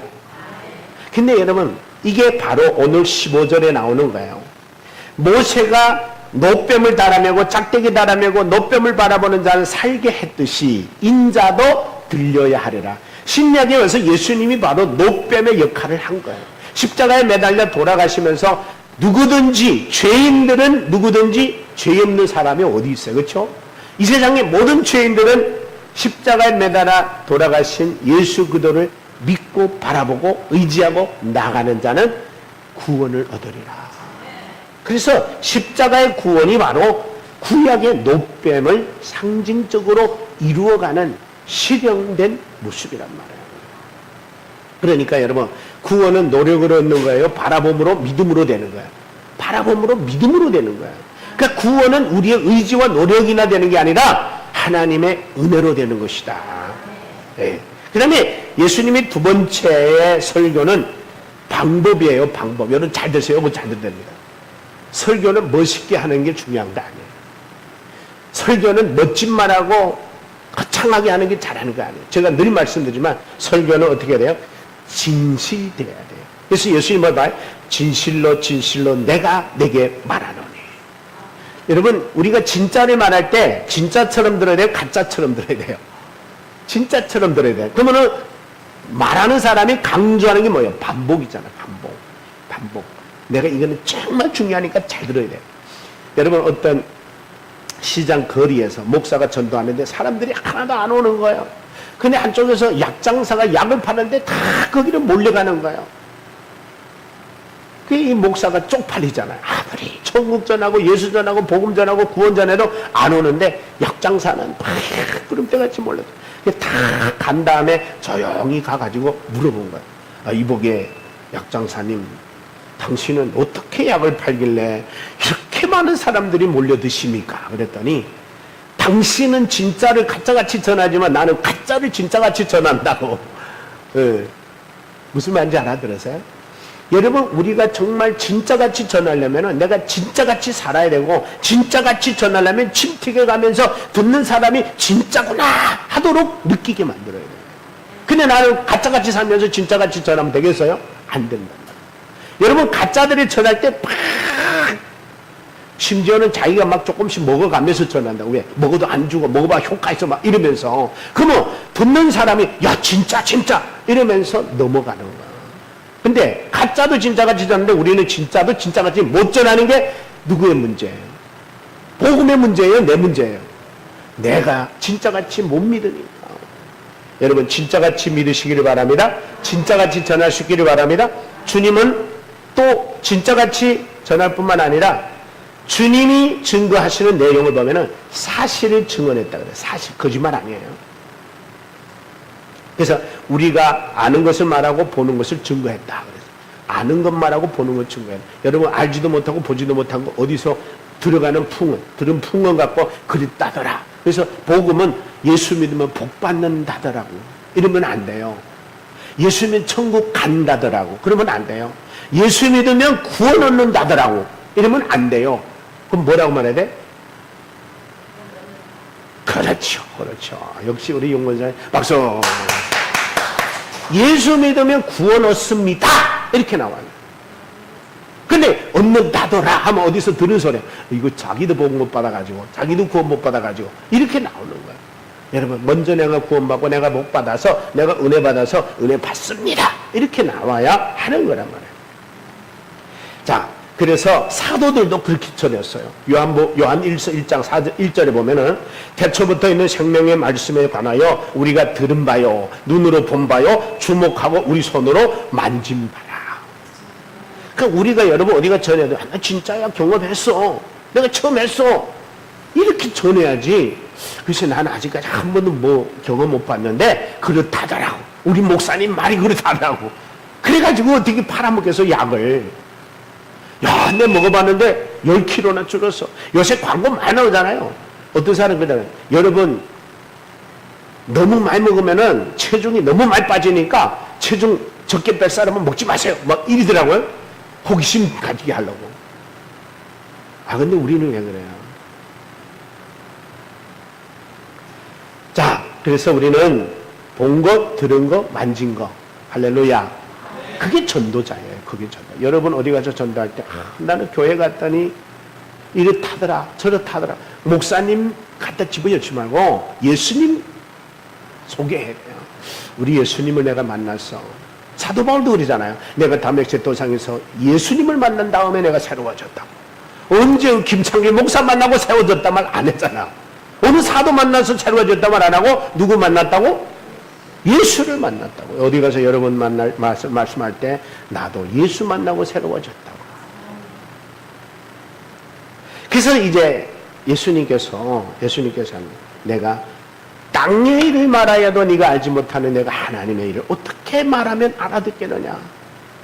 근데 여러분, 이게 바로 오늘 15절에 나오는 거예요. 모세가 노뱀을 달아매고 짝대기 달아매고 노뱀을 바라보는 자는 살게 했듯이 인자도 들려야 하리라. 신약에 와서 예수님이 바로 노뱀의 역할을 한 거예요. 십자가에 매달려 돌아가시면서 누구든지, 죄인들은 누구든지 죄 없는 사람이 어디 있어요? 그렇죠? 이 세상의 모든 죄인들은 십자가에 매달아 돌아가신 예수 그리스도를 믿고 바라보고 의지하고 나가는 자는 구원을 얻으리라. 그래서 십자가의 구원이 바로 구약의 노뱀을 상징적으로 이루어가는 실현된 모습이란 말이에요. 그러니까 여러분, 구원은 노력으로 얻는 거예요? 바라봄으로 믿음으로 되는 거예요? 바라봄으로 믿음으로 되는 거예요. 그러니까 구원은 우리의 의지와 노력이나 되는 게 아니라 하나님의 은혜로 되는 것이다. 네. 그 다음에 예수님이 두 번째의 설교는 방법이에요. 방법. 여러분 잘 되세요. 뭐 잘 됩니다. 설교는 멋있게 하는 게 중요한 거 아니에요. 설교는 멋진 말하고 거창하게 하는 게 잘하는 거 아니에요. 제가 늘 말씀드리지만 설교는 어떻게 해야 돼요? 진실돼야 돼요. 그래서 예수님이 뭐 봐요? 진실로 진실로 내가 내게 말하노니. 여러분, 우리가 진짜를 말할 때 진짜처럼 들어야 돼요? 가짜처럼 들어야 돼요? 진짜처럼 들어야 돼요. 그러면은 말하는 사람이 강조하는 게 뭐예요? 반복이잖아요. 반복. 내가 이거는 정말 중요하니까 잘 들어야 돼요. 여러분, 어떤 시장 거리에서 목사가 전도하는데 사람들이 하나도 안 오는 거예요. 근데 한쪽에서 약장사가 약을 파는데 다 거기로 몰려가는 거예요. 이 목사가 쪽팔리잖아요. 아무리 천국 전하고 예수 전하고 복음 전하고 구원 전해도 안 오는데 약장사는 막 구름대같이 몰려서 다 간 다음에 조용히 가가지고 물어본 거예요. 아, 이복에 약장사님, 당신은 어떻게 약을 팔길래 이렇게 많은 사람들이 몰려 드십니까? 그랬더니 당신은 진짜를 가짜같이 전하지만 나는 가짜를 진짜같이 전한다고. 무슨 말인지 알아들으세요? 여러분, 우리가 정말 진짜같이 전하려면 내가 진짜같이 살아야 되고, 진짜같이 전하려면 침튀게 가면서 듣는 사람이 진짜구나 하도록 느끼게 만들어야 돼요. 근데 나는 가짜같이 살면서 진짜같이 전하면 되겠어요? 안 된단 말이에요. 여러분, 가짜들이 전할 때 팍 심지어는 자기가 막 조금씩 먹어가면서 전한다. 왜? 먹어도 안 주고 먹어봐 효과 있어 막 이러면서. 그러면 듣는 사람이 야 진짜 이러면서 넘어가는 거야. 근데 가짜도 진짜같이 전하는데 우리는 진짜도 진짜같이 못 전하는 게 누구의 문제예요? 복음의 문제예요? 내 문제예요? 내가 진짜같이 못 믿으니까. 여러분, 진짜같이 믿으시기를 바랍니다. 진짜같이 전할 수 있기를 바랍니다. 주님은 또 진짜같이 전할 뿐만 아니라 주님이 증거하시는 내용을 보면은 사실을 증언했다 그래요. 사실, 거짓말 아니에요. 그래서 우리가 아는 것을 말하고 보는 것을 증거했다 그래서 아는 것 말하고 보는 것 증거했다. 여러분, 알지도 못하고 보지도 못한 거 어디서 들어가는 풍은, 들은 풍은 갖고 그랬다더라. 그래서 복음은 예수 믿으면 복 받는다더라고. 이러면 안 돼요. 예수 믿으면 천국 간다더라고. 그러면 안 돼요. 예수 믿으면 구원 얻는다더라고. 이러면 안 돼요. 그럼 뭐라고 말해야 돼? 그렇죠. 역시 우리 용건사님 박수. 예수 믿으면 구원 얻습니다. 이렇게 나와요. 근데 얻는다더라 하면 어디서 들은 소리? 이거 자기도 복음 못 받아가지고, 자기도 구원 못 받아가지고 이렇게 나오는 거예요. 여러분, 먼저 내가 구원받고 내가 복 받아서 내가 은혜 받아서 은혜 받습니다. 이렇게 나와야 하는 거란 말이에요. 자, 그래서 사도들도 그렇게 전했어요. 요한 1장 1절에 보면은 태초부터 있는 생명의 말씀에 관하여 우리가 들은 바요, 눈으로 본 바요, 주목하고 우리 손으로 만진 바라. 그러니까 우리가 여러분 어디가 전해도 나 진짜야 경험했어. 내가 처음 했어. 이렇게 전해야지. 그래서 나는 아직까지 한 번도 뭐 경험 못 봤는데 그렇다더라고. 우리 목사님 말이 그렇다더라고. 그래가지고 어떻게 팔아먹겠어, 약을. 야, 내 먹어봤는데 10kg나 줄었어. 요새 광고 많이 나오잖아요. 어떤 사람은 그러잖아요. 여러분, 너무 많이 먹으면은 체중이 너무 많이 빠지니까 체중 적게 뺄 사람은 먹지 마세요. 막 이러더라고요. 호기심 가지게 하려고. 아, 근데 우리는 왜 그래요? 자, 그래서 우리는 본 거, 들은 거, 만진 거. 할렐루야. 그게 전도자예요. 그게 전도. 여러분 어디 가서 전도할 때, 나는 교회 갔더니 이렇다더라, 저렇다더라. 목사님 갖다 집어넣지 말고 예수님 소개해야 돼요. 우리 예수님을 내가 만났어. 사도 바울도 그러잖아요. 내가 담메섹 도상에서 예수님을 만난 다음에 내가 새로워졌다고. 언제 김창길 목사 만나고 세워졌단 말 안 했잖아. 어느 사도 만나서 새로워졌단 말 안 하고 누구 만났다고? 예수를 만났다고. 어디 가서 여러분 말씀할 때 나도 예수 만나고 새로워졌다고. 그래서 이제 예수님께서 내가 땅의 일을 말하여도 네가 알지 못하는 내가 하나님의 일을 어떻게 말하면 알아듣겠느냐.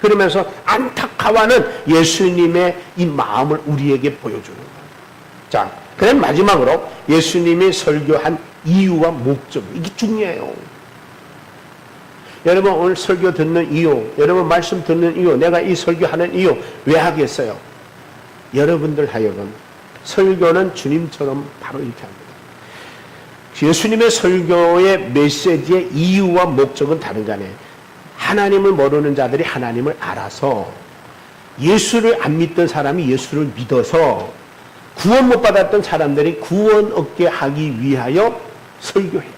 그러면서 안타까워하는 예수님의 이 마음을 우리에게 보여주는 거예요. 자, 그럼 마지막으로 예수님이 설교한 이유와 목적, 이게 중요해요. 여러분 오늘 설교 듣는 이유, 여러분 말씀 듣는 이유, 내가 이 설교하는 이유 왜 하겠어요? 여러분들 하여금 설교는 주님처럼 바로 이렇게 합니다. 예수님의 설교의 메시지의 이유와 목적은 다른 거 아니에요. 하나님을 모르는 자들이 하나님을 알아서 예수를 안 믿던 사람이 예수를 믿어서 구원 못 받았던 사람들이 구원 얻게 하기 위하여 설교해야 돼요.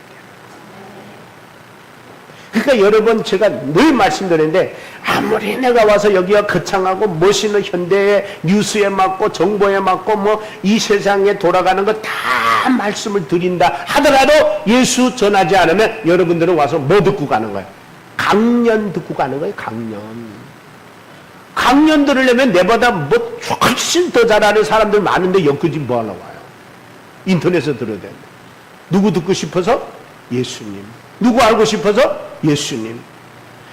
그러니까 여러분 제가 늘 말씀드리는데 아무리 내가 와서 여기가 거창하고 멋있는 현대의 뉴스에 맞고 정보에 맞고 뭐 이 세상에 돌아가는 거 다 말씀을 드린다 하더라도 예수 전하지 않으면 여러분들은 와서 뭐 듣고 가는 거예요? 강연 듣고 가는 거예요. 강연 들으려면 내보다 뭐 훨씬 더 잘하는 사람들 많은데 여기까지 뭐 하러 와요? 인터넷에서 들어야 되는데. 누구 듣고 싶어서? 예수님. 누구 알고 싶어서? 예수님.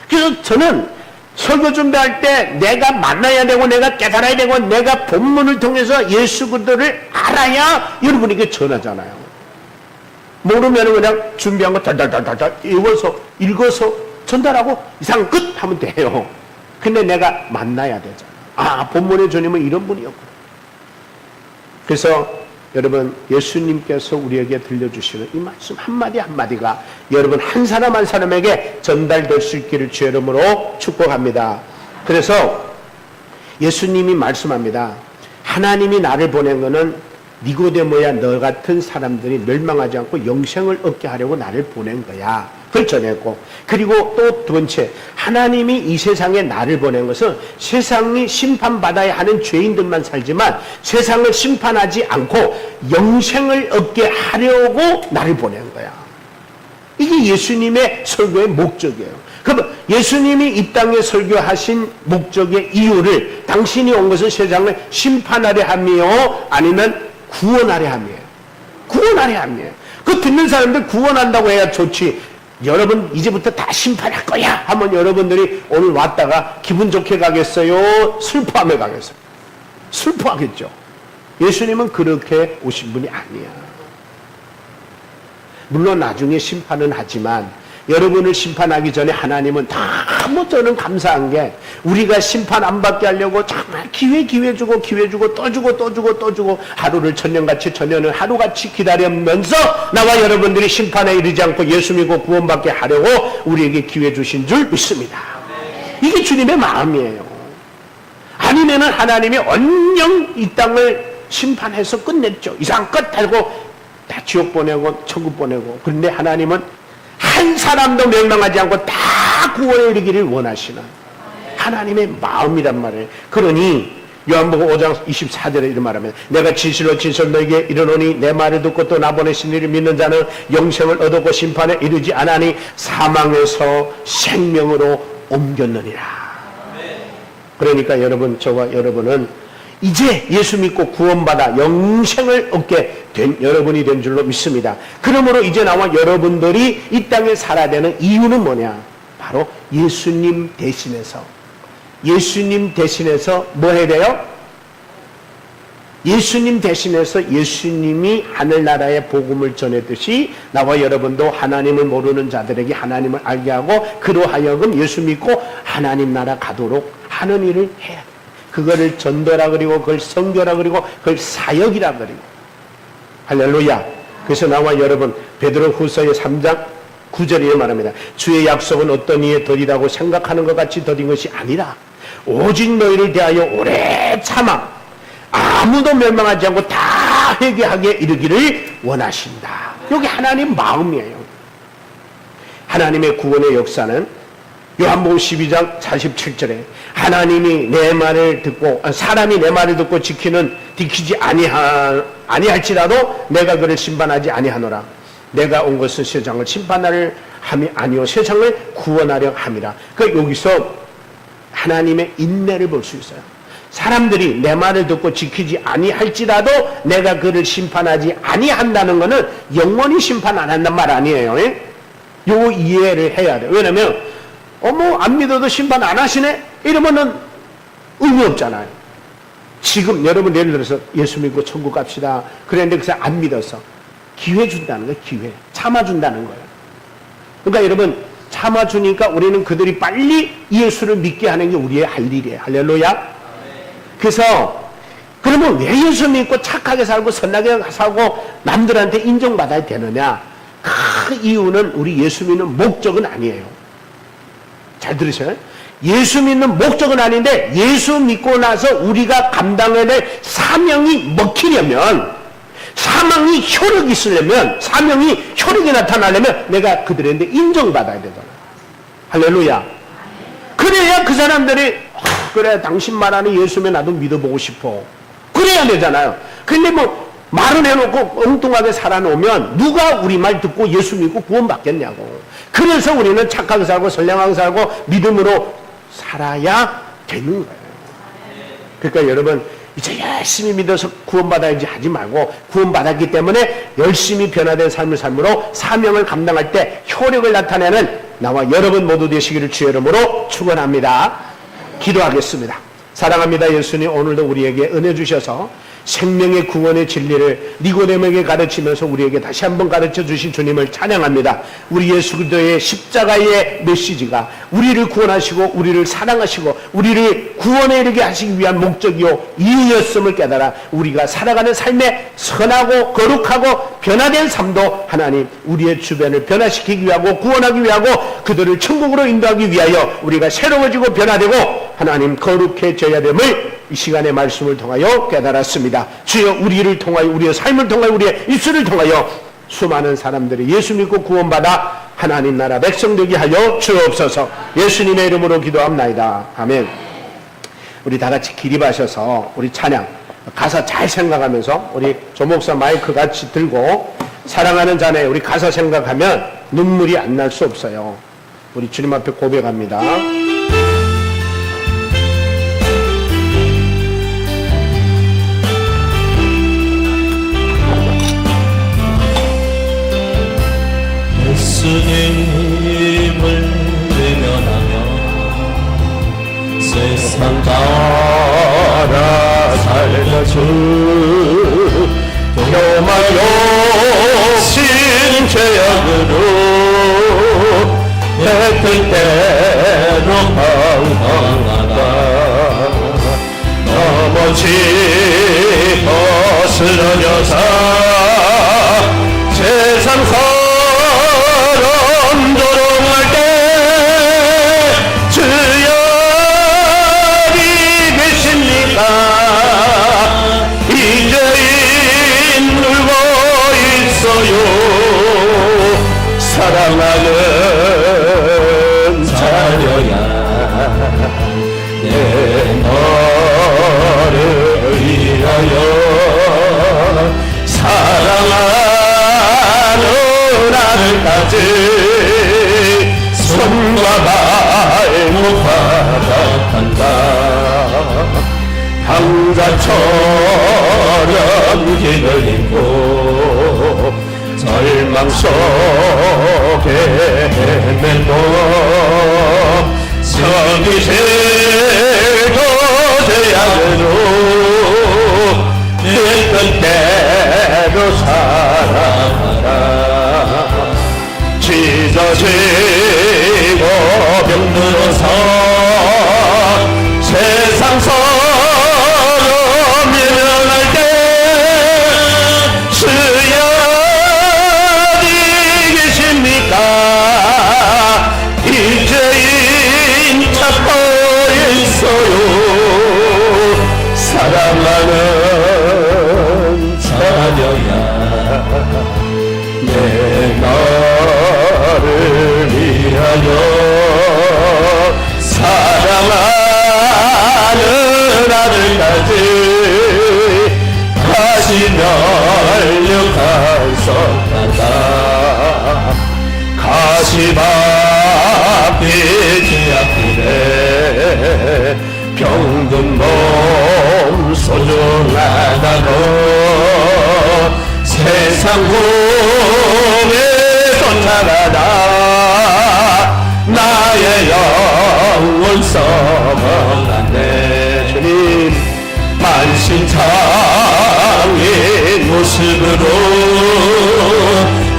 그래서 저는 설교 준비할 때 내가 만나야 되고 내가 깨달아야 되고 내가 본문을 통해서 예수 그리스도를 알아야 여러분에게 전하잖아요. 모르면 그냥 준비한 거 달달달달 읽어서 전달하고 이상 끝 하면 돼요. 근데 내가 만나야 되잖아. 아, 본문의 주님은 이런 분이었구나. 그래서 여러분 예수님께서 우리에게 들려주시는 이 말씀 한마디 한마디가 여러분 한 사람 한 사람에게 전달될 수 있기를 주의 이름으로 축복합니다. 그래서 예수님이 말씀합니다. 하나님이 나를 보낸 것은 니고데모야 너 같은 사람들이 멸망하지 않고 영생을 얻게 하려고 나를 보낸 거야. 그걸 전했고, 그리고 또 두 번째, 하나님이 이 세상에 나를 보낸 것은 세상이 심판받아야 하는 죄인들만 살지만 세상을 심판하지 않고 영생을 얻게 하려고 나를 보낸 거야. 이게 예수님의 설교의 목적이에요. 그럼 예수님이 이 땅에 설교하신 목적의 이유를 당신이 온 것은 세상을 심판하려 함이요 아니면 구원하려 함이에요. 구원하려 함이에요. 그 듣는 사람들 구원한다고 해야 좋지. 여러분 이제부터 다 심판할 거야 하면 여러분들이 오늘 왔다가 기분 좋게 가겠어요? 슬퍼하며 가겠어요? 슬퍼하겠죠. 예수님은 그렇게 오신 분이 아니야. 물론 나중에 심판은 하지만 여러분을 심판하기 전에 하나님은 너무 저는 감사한 게 우리가 심판 안 받게 하려고 정말 기회 주고 또 주고 하루를 천년같이 천년을 하루같이 기다리면서 나와 여러분들이 심판에 이르지 않고 예수 믿고 구원받게 하려고 우리에게 기회 주신 줄 믿습니다. 이게 주님의 마음이에요. 아니면은 하나님이 언영 이 땅을 심판해서 끝냈죠. 이상 끝 하고 다 지옥 보내고 천국 보내고. 그런데 하나님은 한 사람도 멸망하지 않고 다 구원에 이르기를 원하시는 하나님의 마음이란 말이에요. 그러니 요한복음 5장 24절에 이런 말하면 내가 진실로 너에게 이르노니 내 말을 듣고 또 나 보내신 이를 믿는 자는 영생을 얻었고 심판에 이르지 않으니 사망에서 생명으로 옮겼느니라. 그러니까 여러분, 저와 여러분은 이제 예수 믿고 구원받아 영생을 얻게 된 여러분이 된 줄로 믿습니다. 그러므로 이제 나와 여러분들이 이 땅에 살아야 되는 이유는 뭐냐? 바로 바로 예수님 대신해서 뭐 해야 돼요? 예수님 대신해서 예수님이 하늘나라의 복음을 전했듯이 나와 여러분도 하나님을 모르는 자들에게 하나님을 알게 하고 그로 하여금 예수 믿고 하나님 나라 가도록 하는 일을 해야 돼요. 그거를 전도라 그리고 그걸 선교라 그리고 그걸 사역이라 그리고 할렐루야. 그래서 나와 여러분 베드로후서의 3장 9절에 말합니다. 주의 약속은 어떤 이에 더디다고 생각하는 것 같이 더딘 것이 아니라 오직 너희를 대하여 오래 참아 아무도 멸망하지 않고 다 회개하게 이르기를 원하신다. 여기 하나님 마음이에요. 하나님의 구원의 역사는 요한복음 12장 47절에 하나님이 내 말을 듣고 사람이 내 말을 듣고 지키지 아니할지라도 내가 그를 심판하지 아니하노라. 내가 온 것은 세상을 심판하려 함이 아니요 세상을 구원하려 함이라. 그러니까 여기서 하나님의 인내를 볼 수 있어요. 사람들이 내 말을 듣고 지키지 아니할지라도 내가 그를 심판하지 아니한다는 것은 영원히 심판 안 한단 말 아니에요. 요 이해를 해야 돼요. 왜냐면 안 믿어도 심판 안 하시네? 이러면은 의미 없잖아요. 지금 여러분 예를 들어서 예수 믿고 천국 갑시다 그랬는데 그 사람 안 믿어서 기회 준다는 거예요. 기회. 참아준다는 거예요. 그러니까 여러분 참아주니까 우리는 그들이 빨리 예수를 믿게 하는 게 우리의 할 일이에요. 할렐루야. 그래서 그러면 왜 예수 믿고 착하게 살고 선하게 살고 남들한테 인정받아야 되느냐? 그 이유는 우리 예수 믿는 목적은 아니에요. 잘 들으세요? 예수 믿는 목적은 아닌데 예수 믿고 나서 우리가 감당해야 될 사명이 먹히려면 사명이 효력이 있으려면 사명이 효력이 나타나려면 내가 그들한테 인정받아야 되잖아. 할렐루야. 그래야 그 사람들이 그래 당신 말하는 예수면 나도 믿어보고 싶어. 그래야 되잖아요. 근데 말은 해놓고 엉뚱하게 살아놓으면 누가 우리 말 듣고 예수 믿고 구원받겠냐고. 그래서 우리는 착하게 살고 선량하게 살고 믿음으로 살아야 되는 거예요. 그러니까 여러분 이제 열심히 믿어서 구원받아야지 하지 말고 구원받았기 때문에 열심히 변화된 삶을 삶으로 사명을 감당할 때 효력을 나타내는 나와 여러분 모두 되시기를 주의 이름으로 축원합니다. 기도하겠습니다. 사랑합니다. 예수님 오늘도 우리에게 은혜 주셔서 생명의 구원의 진리를 니고데모에게 가르치면서 우리에게 다시 한번 가르쳐 주신 주님을 찬양합니다. 우리 예수 그리스도의 십자가의 메시지가 우리를 구원하시고 우리를 사랑하시고 우리를 구원에 이르게 하시기 위한 목적이요 이유였음을 깨달아 우리가 살아가는 삶에 선하고 거룩하고 변화된 삶도 하나님 우리의 주변을 변화시키기 위하고 구원하기 위하고 그들을 천국으로 인도하기 위하여 우리가 새로워지고 변화되고 하나님 거룩해져야 됨을 이 시간의 말씀을 통하여 깨달았습니다. 주여 우리를 통하여 우리의 삶을 통하여 우리의 입술을 통하여 수많은 사람들이 예수 믿고 구원받아 하나님 나라 백성 되게 하여 주옵소서. 예수님의 이름으로 기도합나이다. 아멘. 우리 다 같이 기립하셔서 우리 찬양 가사 잘 생각하면서 우리 조목사 마이크 같이 들고 사랑하는 자네 우리 가사 생각하면 눈물이 안 날 수 없어요. 우리 주님 앞에 고백합니다. 예수님을 외면하며 세상 따라 살다 주 교만욕심 죄악으로 뱉을 때로 방황하다 넘어지 거스러져서 세상 조롱할 때 주여 어디 계십니까? 이제인 울고 있어요. 사랑하는 자녀야 내 너를 위하여 사랑하는 하늘까지 손과 발목 바닥한다 항자처럼 길을 잇고 절망 속에 헤매도 전기세도 제약으로 늙은 때도 살아가라 찢어지고 병들어서 세상 서로 밀려날 때 주여 어디 계십니까 이제인 찾고 있어요 사랑하는 자녀야 내 나를 위하여 사랑하는 아들까지 다시 멸류관석하다 가시밭빛 지압길에 병든 몸 소중하다고 세상 꿈에 쫓아가다 나의 영혼 써먹었네 주님 만신창인 모습으로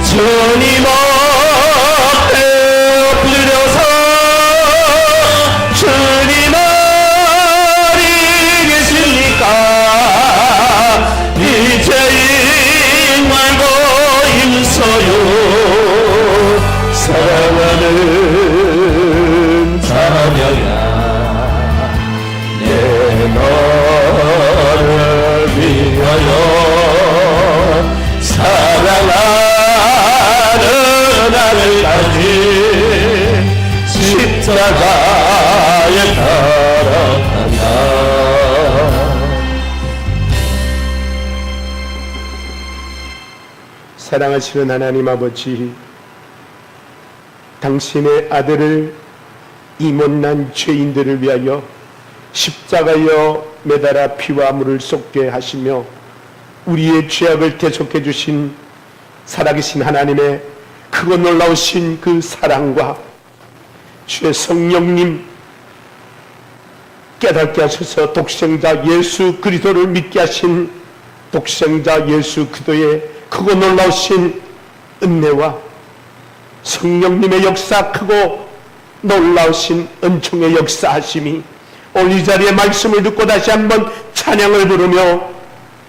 주님 앞에 엎드려서 주님 어디 계십니까 이제인 말고 임서요 사랑하는 자녀야 내 너를 위하여 사랑하는 아들까지 십자가에 달아간다 사랑하시는 하나님 아버지, 당신의 아들을 이 못난 죄인들을 위하여 십자가에 매달아 피와 물을 쏟게 하시며 우리의 죄악을 대속해 주신 살아계신 하나님의 크고 놀라우신 그 사랑과 주의 성령님 깨닫게 하셔서 독생자 예수 그리스도를 믿게 하신 독생자 예수 그리스도의 크고 놀라우신 은혜와 성령님의 역사 크고 놀라우신 은총의 역사하심이 오늘 이 자리에 말씀을 듣고 다시 한번 찬양을 부르며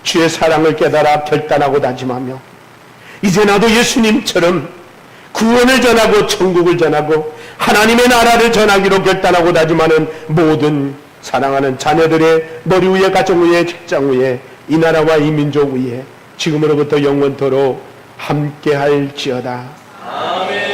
주의 사랑을 깨달아 결단하고 다짐하며 이제 나도 예수님처럼 구원을 전하고 천국을 전하고 하나님의 나라를 전하기로 결단하고 다짐하는 모든 사랑하는 자녀들의 머리 위에 가정 위에 직장 위에 이 나라와 이 민족 위에 지금으로부터 영원토록 함께할지어다. 아멘.